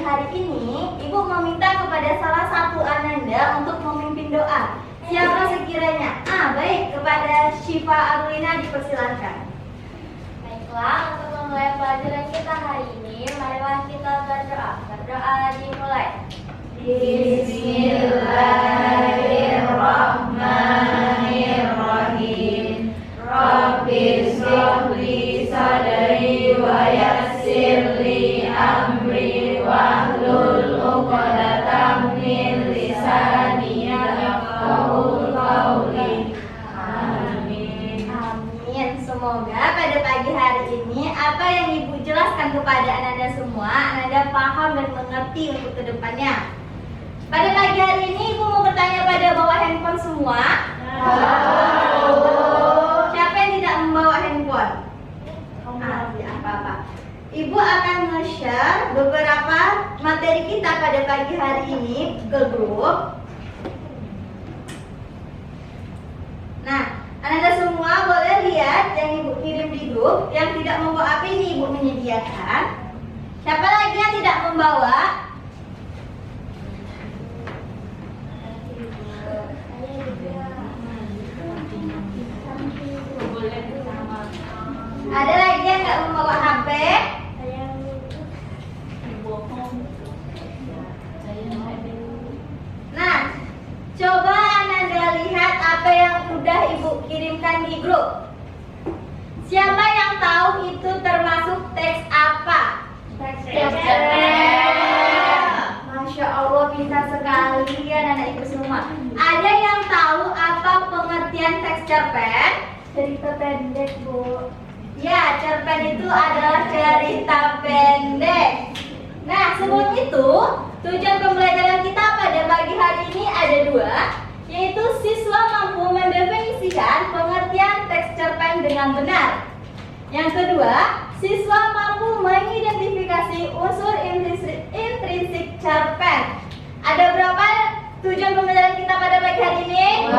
hari ini, Ibu meminta kepada salah satu Ananda untuk memimpin doa. Siapa sekiranya? Baik, kepada Syifa Arulina dipersilakan. Baiklah, untuk memulai pelajaran kita hari ini, marilah kita berdoa. Berdoa dimulai. Bismillahirrahmanirrahim. Rabbi shrah li sadri wa yassir li amri wahlul 'uqdatam min lisani yafqahu qawli. Amin. Amin. Semoga pada pagi hari ini apa yang Ibu jelaskan kepada Ananda semua, Ananda paham dan mengerti untuk kedepannya. Pada pagi hari ini Ibu mau bertanya pada bawa handphone semua. Siapa yang tidak membawa handphone? Tidak apa-apa. Ibu akan nge-share beberapa materi kita pada pagi hari ini ke grup. Nah, Anda semua boleh lihat yang Ibu kirim di grup. Yang tidak membawa apa ini Ibu menyediakan. Siapa lagi yang tidak membawa? Ada lagi yang nggak membawa HP? Nah, coba Anda lihat apa yang udah Ibu kirimkan di grup. Siapa yang tahu itu termasuk teks apa? Teks Masya Allah, pintar sekali ya anak Ibu semua. Ada yang tahu apa pengertian teks cerpen? cerita pendek, Bu. Ya, cerpen itu adalah cerita pendek. Nah, sebelum itu, tujuan pembelajaran kita pada pagi hari ini ada dua, yaitu siswa mampu mendefinisikan pengertian teks cerpen dengan benar. Yang kedua, siswa mampu mengidentifikasi unsur intrinsik cerpen. Ada berapa tujuan pembelajaran kita pada pagi hari ini?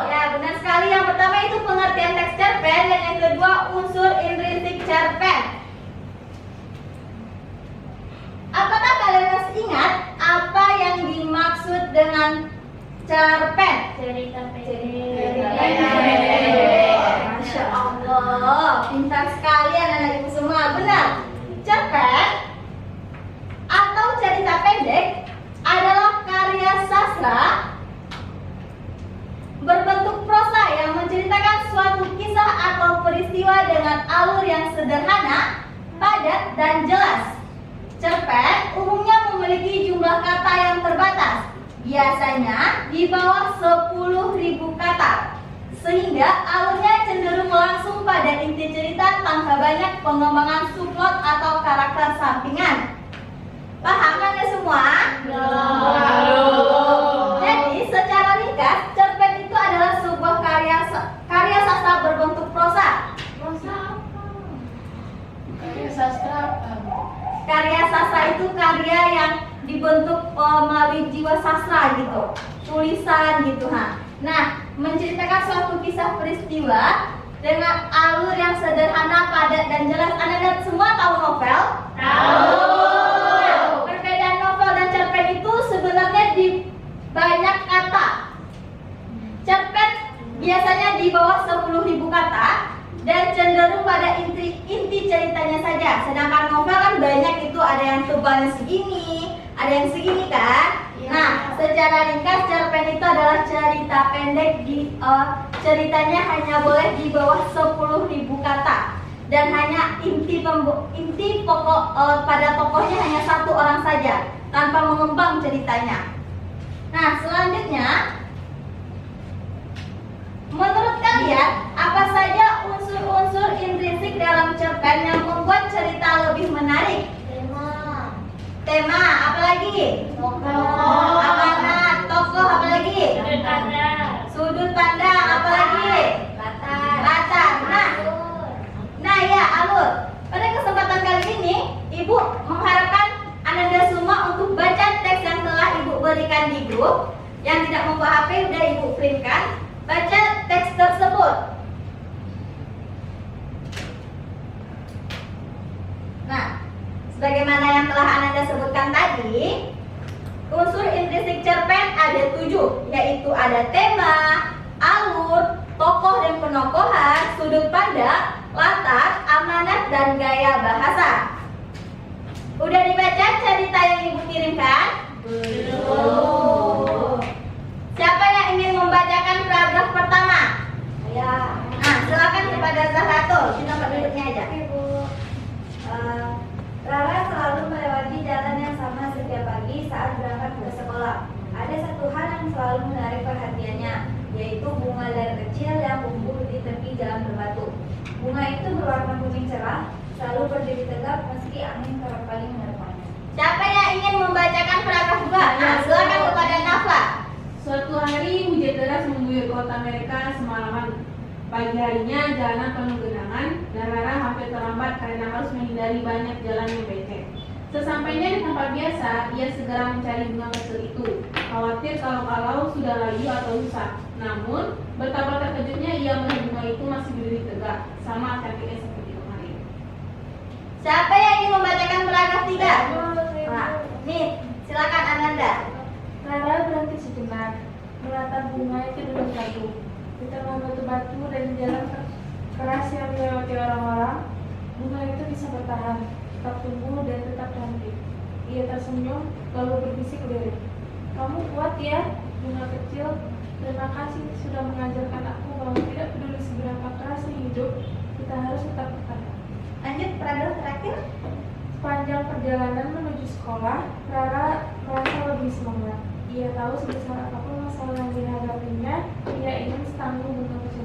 Ya, benar sekali. Yang pertama itu pengertian teks cerpen, dan yang kedua unsur intrinsik cerpen. Apakah kalian masih ingat apa yang dimaksud dengan cerpen? Cerita pendek. Masya Allah, pintar sekali anak ibu semua. Benar, cerpen atau cerita pendek adalah karya sastra berbentuk prosa yang menceritakan suatu kisah atau peristiwa dengan alur yang sederhana, padat, dan jelas. Cerpen umumnya memiliki jumlah kata yang terbatas, biasanya di bawah 10.000 kata, sehingga alurnya cenderung langsung pada inti cerita tanpa banyak pengembangan subplot atau karakter sampingan. Paham kan ya semua? Jadi secara ringkas, cerpen itu adalah sebuah karya sastra berbentuk prosa. Karya sastra itu karya yang dibentuk melalui jiwa sastra gitu, tulisan gitu. Nah, menceritakan suatu kisah peristiwa dengan alur yang sederhana, padat, dan jelas. Anda semua tahu novel? Tahu. Perbedaan novel dan cerpen itu sebenarnya di banyak kata. Cerpen biasanya di bawah 10.000 kata dan cenderung pada inti ceritanya saja. Sedangkan novel kan banyak, itu ada yang tebalnya segini, ada yang segini kan. Nah, secara ringkas cerpen itu adalah cerita pendek. Ceritanya hanya boleh di bawah 10.000 kata dan hanya inti pokok pada tokohnya hanya satu orang saja tanpa mengembang ceritanya. Nah, selanjutnya, menurut kalian apa saja unsur-unsur intrinsik dalam cerpen yang membuat cerita lebih menarik? Tema, apalagi? Tokoh. Tokoh, apalagi? Sudut pandang, apalagi? Latar. Nah ya, alur. Pada kesempatan kali ini, Ibu mengharapkan Anda semua untuk baca teks yang telah Ibu berikan di grup. Yang tidak membawa HP udah Ibu printkan. Baca teks tersebut. Nah, Sebagaimana yang telah Ananda sebutkan tadi, unsur intrinsik cerpen ada 7, yaitu ada tema, alur, tokoh dan penokohan, sudut pandang, latar, amanat, dan gaya bahasa. Udah dibaca cerita yang Ibu kirimkan? Belum. Siapa yang ingin membacakan paragraf pertama? Ya. Nah, silakan kepada Zahratul. Di tempat duduknya aja. Rara selalu melewati jalan yang sama setiap pagi saat berangkat ke sekolah. Ada satu hal yang selalu menarik perhatiannya, yaitu bunga liar kecil yang tumbuh di tepi jalan berbatu. Bunga itu berwarna kuning cerah, selalu berdiri tegak meski angin kerap kali menerpanya. Siapa yang ingin membacakan paragraf 2? Nah, silakan kepada Nafla. Suatu hari hujan deras mengguyur kota mereka semalaman. Pagi harinya jalanan penuh genangan dan Rara hampir terlambat karena harus menghindari banyak jalan yang becek. Sesampainya di tempat biasa, ia segera mencari bunga kecil itu, khawatir kalau sudah layu atau rusak. Namun, betapa terkejutnya ia melihat bunga itu masih berdiri tegak, sama cantiknya seperti kemarin. Siapa yang ingin membacakan paragraf 3? Nah, nih, silakan Ananda. Rara berhenti sejenak, menatap bunga itu dengan kagum. Di tengah batu-batu dan jalan keras yang dilewati orang-orang, bunga itu bisa bertahan, tetap tumbuh dan tetap cantik. Ia tersenyum, lalu berbisik lirik. Kamu kuat ya, bunga kecil. Terima kasih sudah mengajarkan aku bahwa tidak peduli seberapa kerasnya hidup, kita harus tetap bertahan. Lanjut paragraf terakhir. Sepanjang perjalanan menuju sekolah, Rara merasa lebih semangat. Ia tahu sebesar apapun masalah yang dihadapinya, ia ingin setangguh bunga kecil.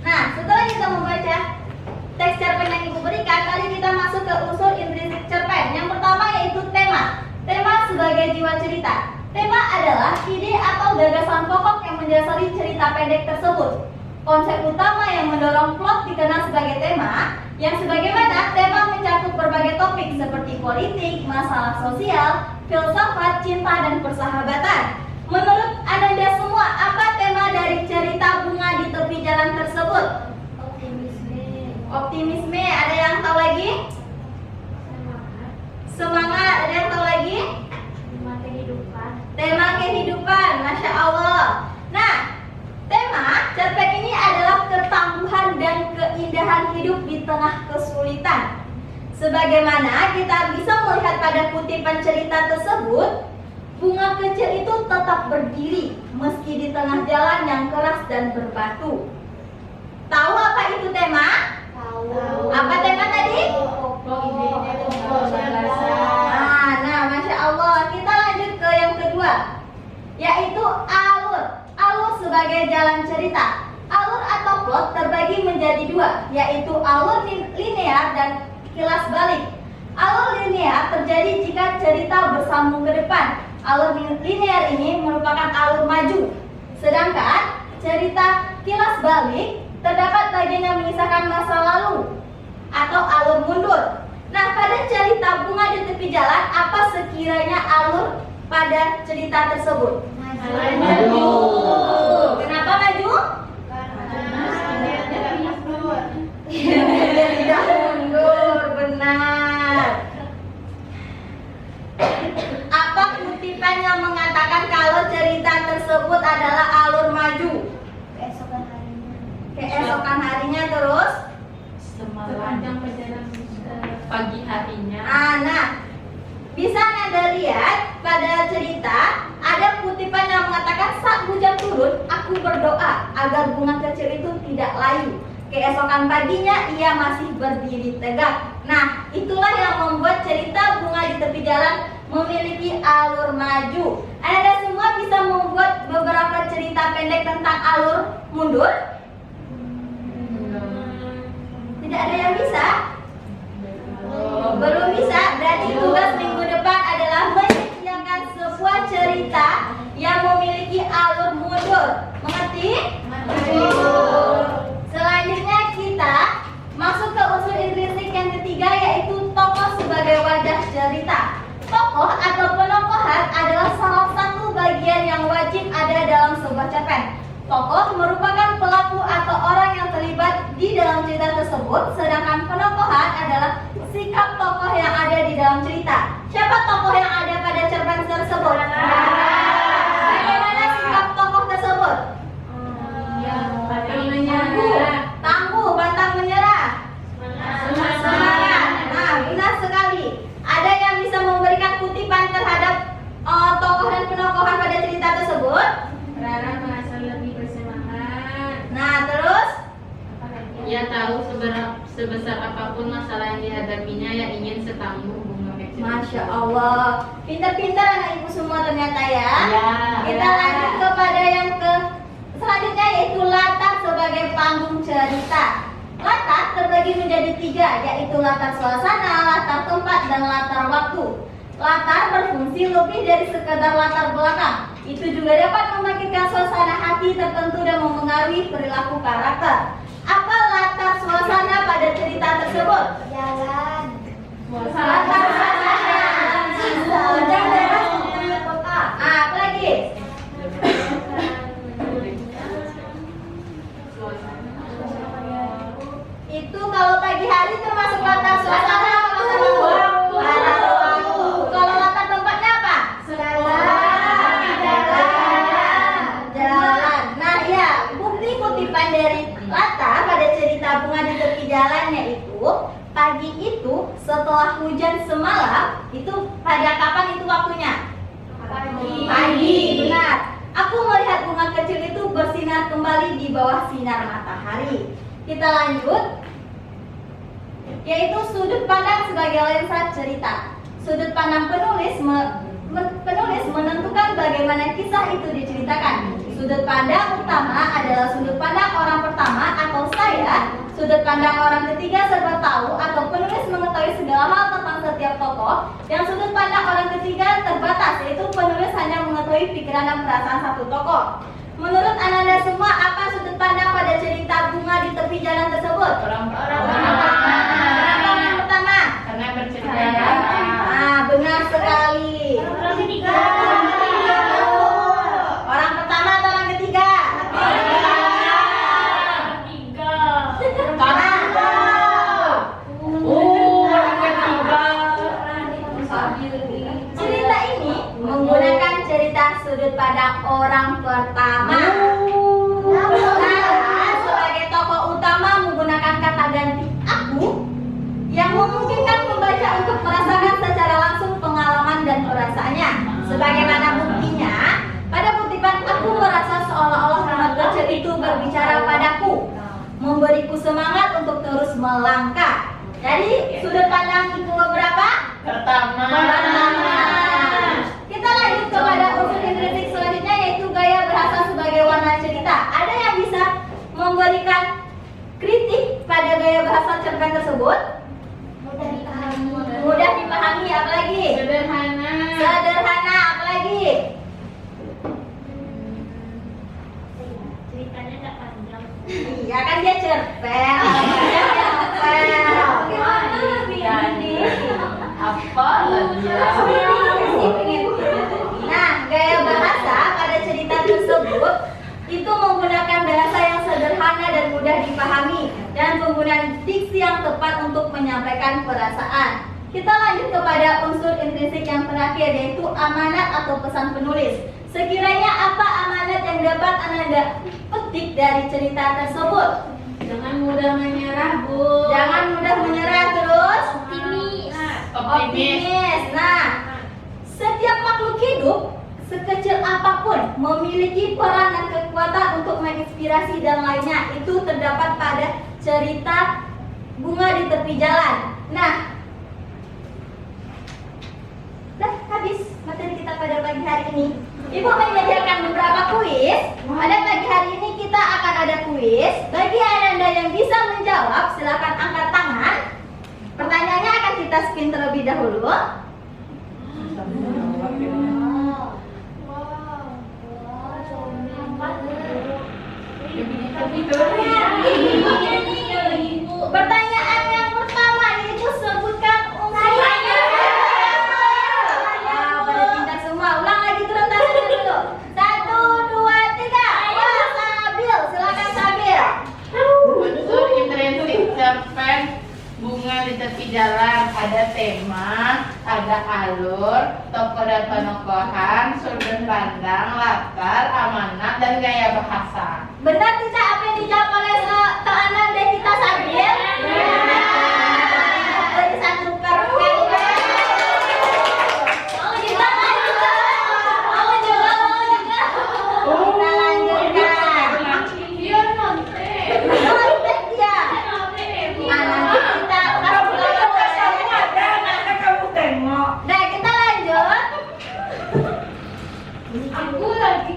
Nah, setelah kita membaca teks cerpen yang Ibu berikan, kali kita masuk ke unsur intrinsik cerpen. Yang pertama yaitu tema. Tema sebagai jiwa cerita. Tema adalah ide atau gagasan pokok yang mendasari cerita pendek tersebut. Konsep utama yang mendorong plot dikenal sebagai tema, yang sebagaimana tema mencakup berbagai topik seperti politik, masalah sosial, filsafat, cinta, dan persahabatan. Menurut Ananda semua, apa tema dari cerita bunga di tepi jalan tersebut? Optimisme. Ada yang tahu lagi? Semangat. Ada yang tahu lagi? Tema kehidupan. Masya Allah. Nah, tema cerpen ini adalah ketangguhan dan keindahan hidup di tengah kesulitan. Sebagaimana kita bisa melihat pada kutipan cerita tersebut, bunga kecil itu tetap berdiri meski di tengah jalan yang keras dan berbatu. Tahu apa itu tema? Tahu. Apa tema tadi? Nah, Masya Allah. Kita lanjut ke yang kedua, yaitu alur. Alur sebagai jalan cerita. Alur atau plot terbagi menjadi dua, yaitu alur linear dan kilas balik. Alur linear terjadi jika cerita bersambung ke depan. Alur linear ini merupakan alur maju. Sedangkan cerita kilas balik terdapat bagian yang mengisahkan masa lalu atau alur mundur. Nah, pada cerita bunga di tepi jalan, apa sekiranya alur pada cerita tersebut? Maju. Kenapa maju? Tidak mundur, benar. Apa kutipan yang mengatakan kalau cerita tersebut adalah alur maju? Keesokan harinya terus Sepanjang perjalanan pagi harinya. Nah, bisa Anda lihat pada cerita ada kutipan yang mengatakan saat hujan turun, aku berdoa agar bunga kecil itu tidak layu. Keesokan paginya ia masih berdiri tegak. Nah, itulah yang membuat cerita bunga di tepi jalan memiliki alur maju. Anda semua bisa membuat beberapa cerita pendek tentang alur mundur? Tidak ada yang bisa? Belum bisa. Berarti tugas minggu depan adalah menyediakan sebuah cerita yang memiliki alur mundur. Mengerti? Selanjutnya kita masuk ke unsur intrinsik yang ketiga, yaitu tokoh sebagai wajah cerita. Tokoh atau penokohan adalah salah satu bagian yang wajib ada dalam sebuah cerpen. Tokoh merupakan pelaku atau orang yang terlibat di dalam cerita tersebut, sedangkan penokohan adalah sikap tokoh yang ada di dalam cerita. Siapa tokoh yang ada pada cerpen tersebut? Bagaimana sikap tokoh tersebut? Tangguh, pantang menyerah. Semangat. Nah, benar sekali. Ada yang bisa memberikan kutipan terhadap tokoh dan penokohan pada cerita tersebut? Rara merasa lebih bersemangat. Nah, terus? Ia tahu sebesar apapun masalah yang dihadapinya yang ingin setangguh bunga kecil. Masya Allah, pintar-pintar anak ibu semua ternyata ya. Ya. Kita lanjut kepada yang selanjutnya, yaitu latar sebagai panggung cerita. Latar terbagi menjadi 3, yaitu latar suasana, latar tempat, dan latar waktu. Latar berfungsi lebih dari sekedar latar belakang. Itu juga dapat membangkitkan suasana hati tertentu dan memengaruhi perilaku karakter. Apa latar suasana pada cerita tersebut? Jalan. Latar suasana. Hujan deras mengguyur kota. Apa lagi? Itu kalau pagi hari termasuk latar suasana atau latar waktu? Latar waktu. Kalau latar tempatnya apa? Jalan. Nah ya, bukti kutipan dari latar pada cerita Bunga di Tepi Jalannya itu, pagi itu setelah hujan semalam, itu pada kapan itu waktunya? Pagi, benar. Aku melihat bunga kecil itu bersinar kembali di bawah sinar matahari. Kita lanjut, yaitu sudut pandang sebagai lensa cerita. Sudut pandang penulis menentukan bagaimana kisah itu diceritakan. Sudut pandang utama adalah sudut pandang orang pertama atau saya. Sudut pandang orang ketiga serba tahu atau penulis mengetahui segala hal tentang setiap tokoh. Yang sudut pandang orang ketiga terbatas, yaitu penulis hanya mengetahui pikiran dan perasaan satu tokoh. Menurut Ananda semua, apa sudut pandang pada cerita Bunga di Tepi Jalan tersebut? Orang Kenapa yang pertama? karena bercerita. Ah, benar sekali. Orang pertama atau orang ketiga? Cerita ini menggunakan cerita sudut pandang orang pertama. Nah, sebagai tokoh utama menggunakan kata ganti aku yang memungkinkan membaca untuk merasakan secara langsung pengalaman dan perasaannya. Sebagaimana buktinya, pada kutipan aku merasa seolah-olah bunga kecil itu berbicara padaku, memberiku semangat untuk terus melangkah. Jadi sudut pandang itu berapa? Pertama. Kita lanjut kepada unsur intrinsik selanjutnya, yaitu gaya bahasa sebagai warna cerita. Ada yang bisa memberikan kritik pada gaya bahasa cerpen tersebut? Mudah dipahami, apalagi? Sederhana. Sederhana, apalagi? Ceritanya nggak panjang. Iya kan dia cerpen. Apa lagi ya? Nah, gaya bahasa pada cerita tersebut itu menggunakan bahasa yang sederhana dan mudah dipahami dan penggunaan diksi yang tepat untuk menyampaikan perasaan. Kita lanjut kepada unsur intrinsik yang terakhir, yaitu amanat atau pesan penulis. Sekiranya apa amanat yang dapat Ananda petik dari cerita tersebut? Jangan mudah menyerah, Bu. Jangan mudah menyerah, terus Optimis. Nah, setiap makhluk hidup sekecil apapun memiliki peran dan kekuatan untuk menginspirasi dan lainnya. Itu terdapat pada cerita Bunga di Tepi Jalan. Nah, dah habis materi kita pada pagi hari ini. Ibu menyediakan beberapa kuis. Pada pagi hari ini kita akan ada kuis. Bagi Anda yang bisa menjawab, silakan angkat tangan. Pertanyaannya akan kita spin terlebih dahulu. Pertanyaan yang pertama, Ibu sebutkan unsur. Pada pintar semua. Ulang lagi turun tangannya dulu. 1, 2, 3. Wah, Sabil, silakan Sabil. Unsur intrinsik cerpen Bunga di Tepi Jalan. pandang, latar, amanat, dan gaya bahasa. Benar tidak apa yang dijawab oleh Teanan Devita Sabil? Beri satu permen. Mau juga, mau juga. Mau juga, mau juga. Kita lanjutkan. Konten dia. Nanti kita kamu tengok. Nah, kita lanjut. Aku lagi.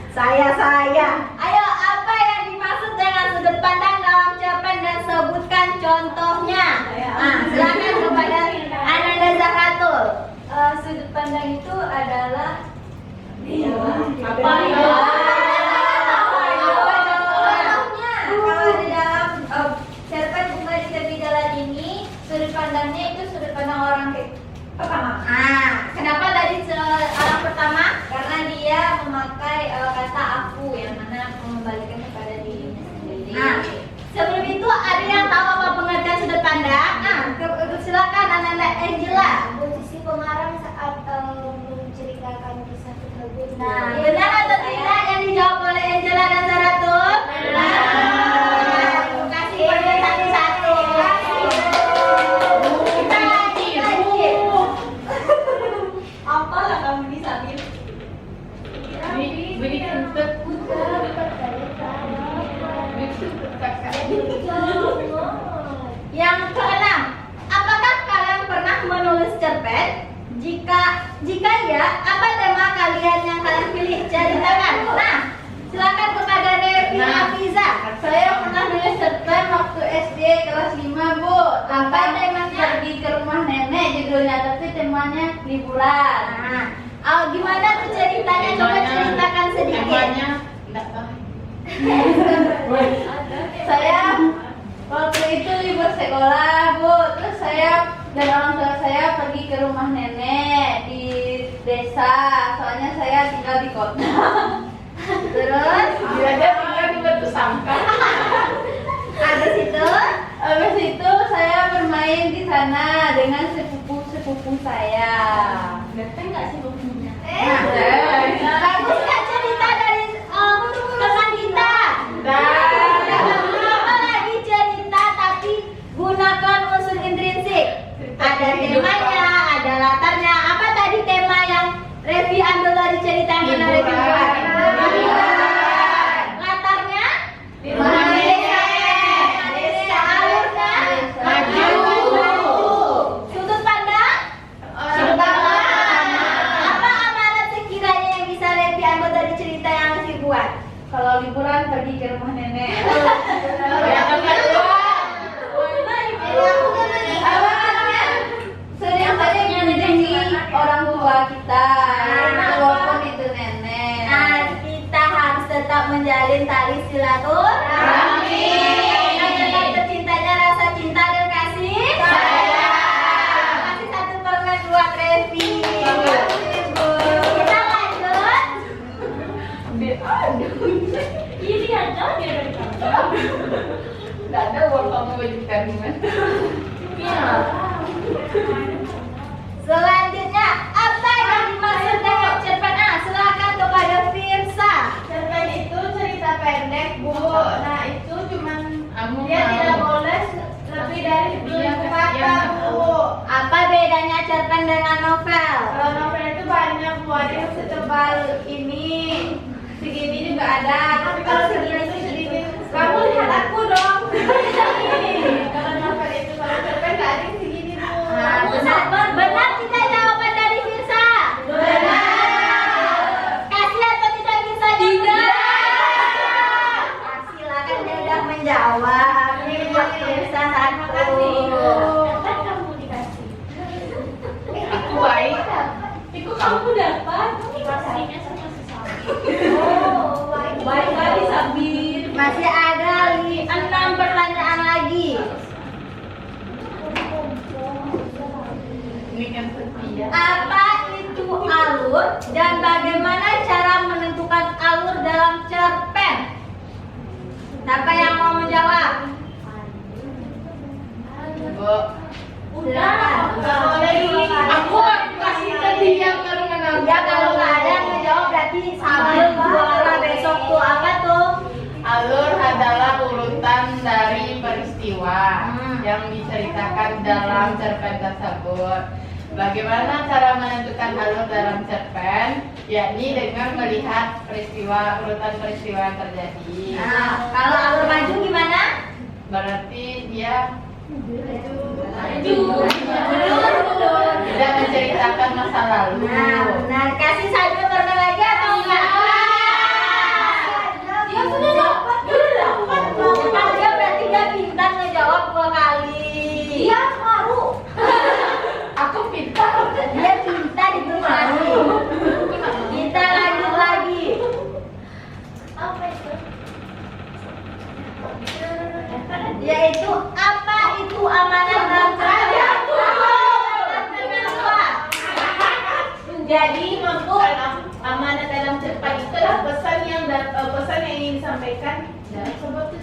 Saya. Ayo, apa yang dimaksud dengan sudut pandang dalam cerpen dan sebutkan contohnya. Nah, silakan kepada Ananda Zakatul. Sudut pandang itu adalah Apa ya? contohnya. Kalau di dalam cerpen Bunga di Tepi Jalan ini, sudut pandangnya itu sudut pandang orang pertama. Kenapa dari orang pertama? Karena dia memakai kata aku yang mana mengembalikan kepada dirinya sendiri. Nah, sebelum itu ada yang tahu apa pengertian sudut pandang? Silakan Ananda Angela. Posisi pengarang saat menceritakan kisah tersebut. Nah, benar atau tidak yang dijawab oleh Angela dan Zaratul? Benar. Terima kasih pada satu-satu. Kita lanjut. Apalah kamu disambil? Beri kentut. Yang keenam, apakah kalian pernah menulis cerpen? Jika ya, apa tema kalian yang kalian pilih? Ceritakan. Nah, silakan kepada Devi Hafiza. Saya pernah nulis cerpen waktu SD kelas 5, Bu. Apa temanya? Pergi ke rumah nenek judulnya, tapi temanya liburan. Nah, gimana tuh ceritanya? Coba ceritakan sedikit. Temanya enggak tahu. Saya waktu itu libur sekolah, Bu. Terus saya dan orang tua saya pergi ke rumah nenek di desa. Soalnya saya tinggal di kota. Terus, Dia tinggal di batu sampah. habis itu, Habis itu saya bermain di sana dengan sepupu saya. Datang nggak sih bukunya? bagus nggak cerita dari teman kita? Apa lagi cerita tapi gunakan unsur intrinsik. Ada temanya, ada latarnya. Apa tadi tema yang Revi ambil dari cerita yang pernah Revi buat? Latarnya? Desa. Alurnya? Sudut pandang? Apa amanat sekiranya yang bisa Revi ambil dari cerita yang Revi buat? Kalau liburan pergi ke rumah nenek. Sering saja mengunjungi orang tua kita, walaupun itu nenek. Nah, kita harus tetap menjalin tali silaturahmi. Dan tetap tercintanya rasa cinta dan kasih sayang. Kasih satu permen buat Revi. Kita lanjut. Ini aja dia dari kamu. Nggak ada uang kamu baju kandungan. Selanjutnya, apa yang dimaksud dengan cerpen? Silakan kepada Firsa. Cerpen itu cerita pendek, Bu. Nah, itu cuman Kamu dia mau. tidak boleh lebih dari 10.000 kata, Bu. Apa bedanya cerpen dengan novel? Kalau novel itu banyak, Bu. Ada yang setebal ini, segini juga ada. Tapi kalau segini itu sedikit. Kamu lihat aku dong. Kalau novel itu, kalau cerpen nggak ada yang segini, Bu. Benar tidak jawaban dari Firsa? Kasih atau tidak bisa tidak? Silakan dia udah menjawab. Ini buat Firsa satu. Kamu dikasih. Aku baik. Itu kamu dapat. Dikasihnya sama sesuatu. Baik kali Sabir. Masih ada 6 pertanyaan lagi. Ini kan setia. Apa itu alur dan bagaimana cara menentukan alur dalam cerpen? Siapa yang mau menjawab? Bu. Silakan. Nggak boleh dulu. Aku diceritakan dalam cerpen tersebut. Bagaimana cara menentukan alur dalam cerpen? Yakni dengan melihat urutan peristiwa yang terjadi. Nah, kalau alur maju gimana? Berarti dia Mundur. tidak menceritakan masa lalu. Nah, benar. Kasih satu pernah lagi atau enggak? Dia sudah dapat. Dia berarti dia pintar ngejawab 2 kali. Dia baru. Aku pintar. Dia pintar itu lagi. Kita lanjut lagi. Apa itu? Yaitu apa itu amanat dalam cerpen? Jadi untuk amanat dalam cerpen itu adalah pesan yang ingin disampaikan dalam satu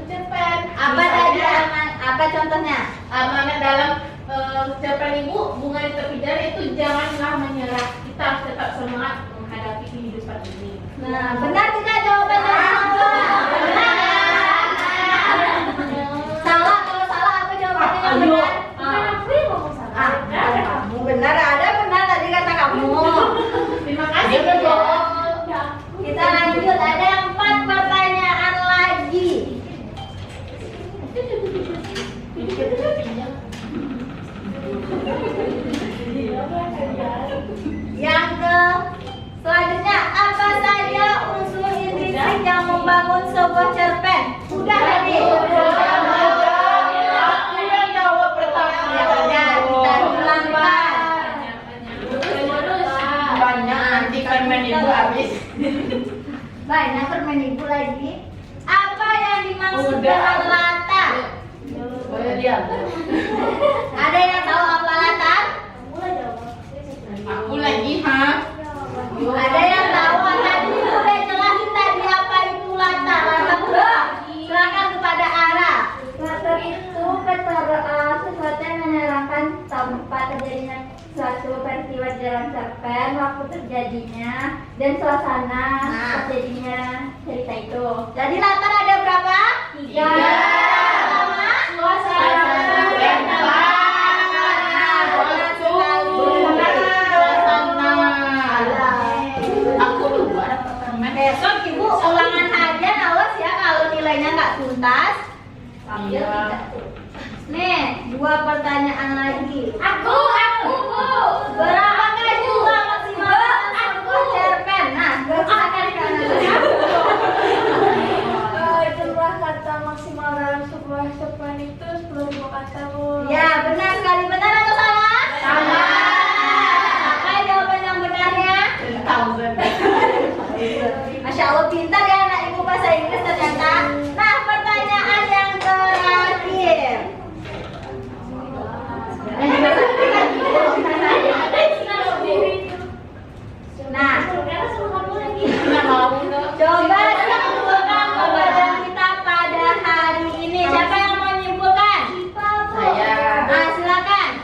cerpen. Apa tadi amanat? Apa contohnya? Amanat dalam cerpen Ibu Bunga di Tepi Jalan itu janganlah menyerah. Kita harus tetap semangat menghadapi kehidupan ini. Nah, benar tidak jawabannya? Salah. Kalau salah apa jawabannya yang benar? Bukan aku yang ngomong salah. Kamu benar, ada benar tadi kata kamu. Terima kasih Bu. Kita lanjut, ada 4 pertanyaan lagi. Yang ke selanjutnya, apa saja unsur intrinsik yang membangun sebuah cerpen? Udah tadi. Aku yang jawab pertama. Ya, kita ulangkan. Banyak nanti permen ibu habis. Banyak permen ibu lagi. Apa yang dimaksud Udah. dengan latar? Boleh dia. Ada yang tahu apa latar? Aku lagi, ha? Ada yang tahu apa itu? Udah jelasin tadi apa itu latar. Latar udah. Silakan kepada Ara. Latar itu sesuatu yang menerangkan tempat terjadinya suatu peristiwa di dalam cerpen, waktu terjadinya, dan suasana terjadinya cerita itu. Jadi latar ada berapa? 3. Pertama, suasana. Aku lupa permen. Besok ibu ulangan aja, awas ya kalau nilainya nggak tuntas. Iya. Nih, 2 pertanyaan lagi. Aku, Bu. Berapakah jumlah maksimal sebuah cerpen? Nah, silakan kanan. Jumlah kata maksimal dalam sebuah cerpen itu 10.000 kata, Bu. Ya, benar sekali. Benar atau salah? Salah. Apa jawaban yang benarnya? 1000. Masya Allah, pintar ya anak ibu bahasa Inggris ternyata. Nah, pertanyaan yang terakhir. Nah, coba simpulkan pembelajaran kita pada hari ini. Siapa yang mau menyimpulkan? Saya. Nah, silakan.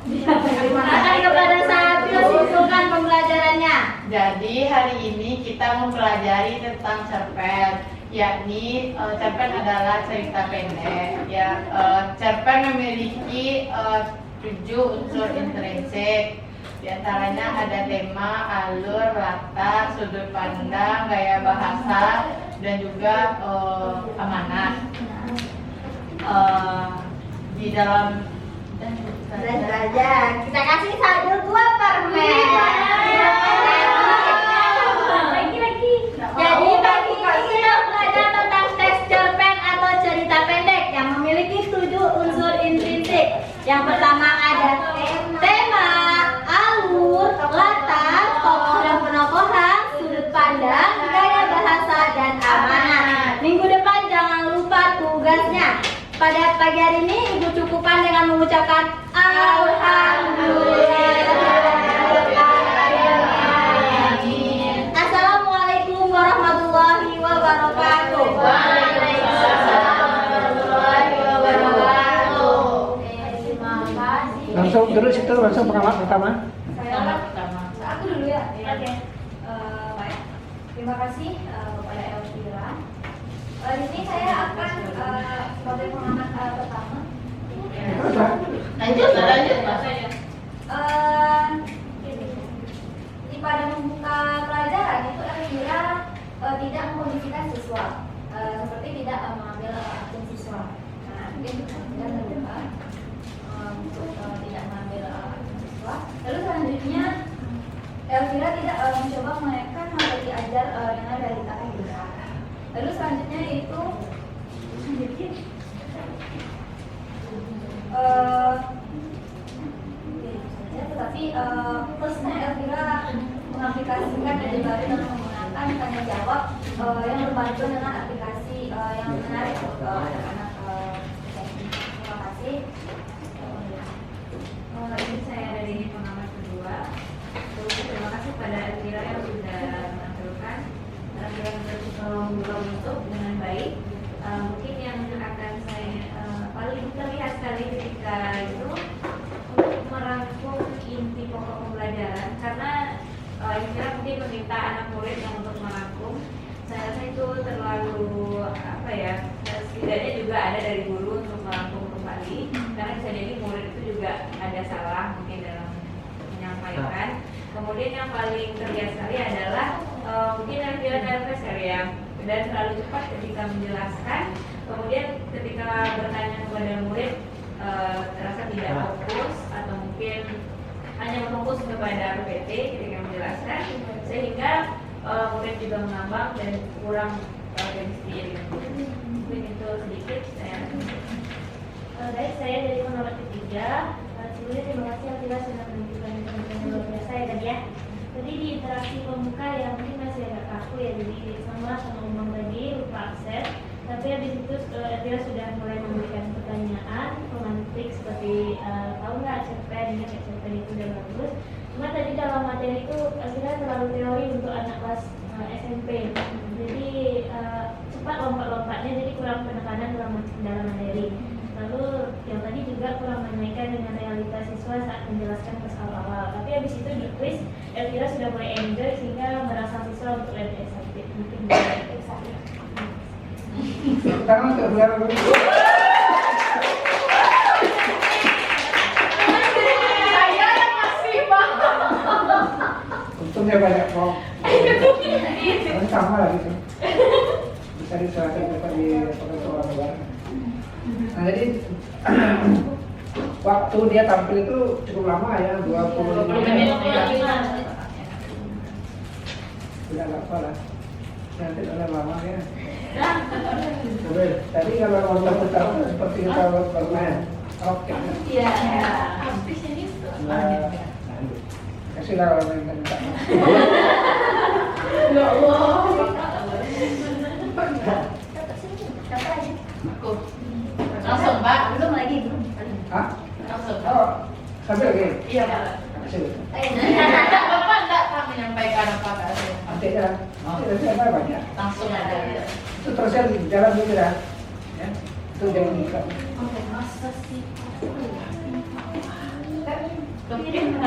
Silakan kepada Sabil simpulkan pembelajarannya. Jadi hari ini kita mempelajari tentang cerpen, yakni cerpen adalah cerita pendek. Ya, cerpen memiliki 7 unsur intrinsik. Di antaranya ada tema, alur, latar, sudut pandang, gaya bahasa, dan juga amanat. Di dalam Belajar. Kita kasih Sabil 2 permen. Jadi pagi ini kita belajar tentang teks cerpen atau cerita pendek yang memiliki 7 unsur intrinsik. Yang pertama ada tema, alur, latar, tokoh dan penokohan, sudut pandang, gaya bahasa, dan amanat. Minggu depan jangan lupa tugasnya. Pada pagi hari ini Ibu cukupkan dengan mengucapkan Alhamdulillah. Assalamualaikum warahmatullahi wabarakatuh. Langsung dulu situ, langsung pertama. Aku dulu ya. Oke. Baik. Terima kasih kepada Elvira. Di sini saya akan sebagai pengamat pertama Terus lah. Lanjut. Di pada membuka pelajaran itu Elvira tidak mengkondisikan siswa, seperti tidak mengambil akun siswa. Nah, mungkin kita terbuka untuk tidak mengambil akun siswa. Lalu selanjutnya Elvira tidak mencoba menaikkan hal yang diajar dengan realita kehidupan. Lalu selanjutnya itu tetapi plusnya Elvira mengaplikasikan ide baru dengan menggunakan tanya jawab yang berbantuan dengan aplikasi yang menarik untuk anak-anak. Terima kasih. Ini saya dari pengamat kedua. Terima kasih pada Elvira yang sudah menampilkan penampilan bentuk dengan baik. Mungkin yang akan saya paling terlihat sekali ketika itu untuk merangkum inti pokok pembelajaran, karena Elvira mungkin meminta anak murid yang untuk merangkum. Saya rasa itu terlalu setidaknya juga ada dari guru untuk merangkum kembali, karena bisa jadi murid itu juga ada salah mungkin dalam menyampaikan. Kemudian yang paling terlihat sekali adalah mungkin Elvira nervous ya, dan terlalu cepat ketika menjelaskan. Kemudian ketika bertanya kepada murid terasa tidak fokus, atau mungkin hanya berfokus kepada PPT ketika menjelaskan, sehingga murid juga mengambang dan kurang chemistry. Mungkin itu sedikit saya. Baik, saya dari pengamat ketiga. Sebelumnya terima kasih Elvira sudah menunjukkan teman-teman luar biasa ya tadi ya. Tadi di interaksi pembuka yang mungkin masih agak kaku ya, jadi sama ngomong tadi lupa aksen. Tapi habis itu Elvira sudah mulai memberikan pertanyaan pemantik seperti tahu nggak cerpen, ingat nggak cerpen itu udah bagus. Cuma tadi dalam materi itu Elvira terlalu teori untuk anak kelas SMP. Jadi cepat lompat-lompatnya, jadi kurang penekanan dalam materi. Lalu yang tadi juga kurang menaikkan dengan realitas siswa saat menjelaskan pas awal-awal. Tapi habis itu di quiz Elvira sudah mulai enjoy sehingga merasa siswa untuk lebih excited. Mungkin mulai excited. Tangan untuk biar Saya masih paham. untungnya banyak kok. Ini sama lah gitu. Bisa diserahkan dapat di soal luar. Nah jadi waktu dia tampil itu cukup lama ya, 25 menit. Tidak apa lah. Nanti ada lama ya. Oke, tadi kalau mau putar seperti kita bermain. Oke. Iya. Nah, kasihlah orang yang minta. Ya Allah. Aku. Langsung Pak. Belum lagi, belum. Hah? Langsung. Oh, sambil lagi. Iya Pak. Kasih. Bapak enggak akan menyampaikan apa Kak? Nanti ya. Nanti ada banyak. Langsung ada. Itu terusnya jalan dulu ya. Ya. Itu jangan buka. Masa sih? Mungkin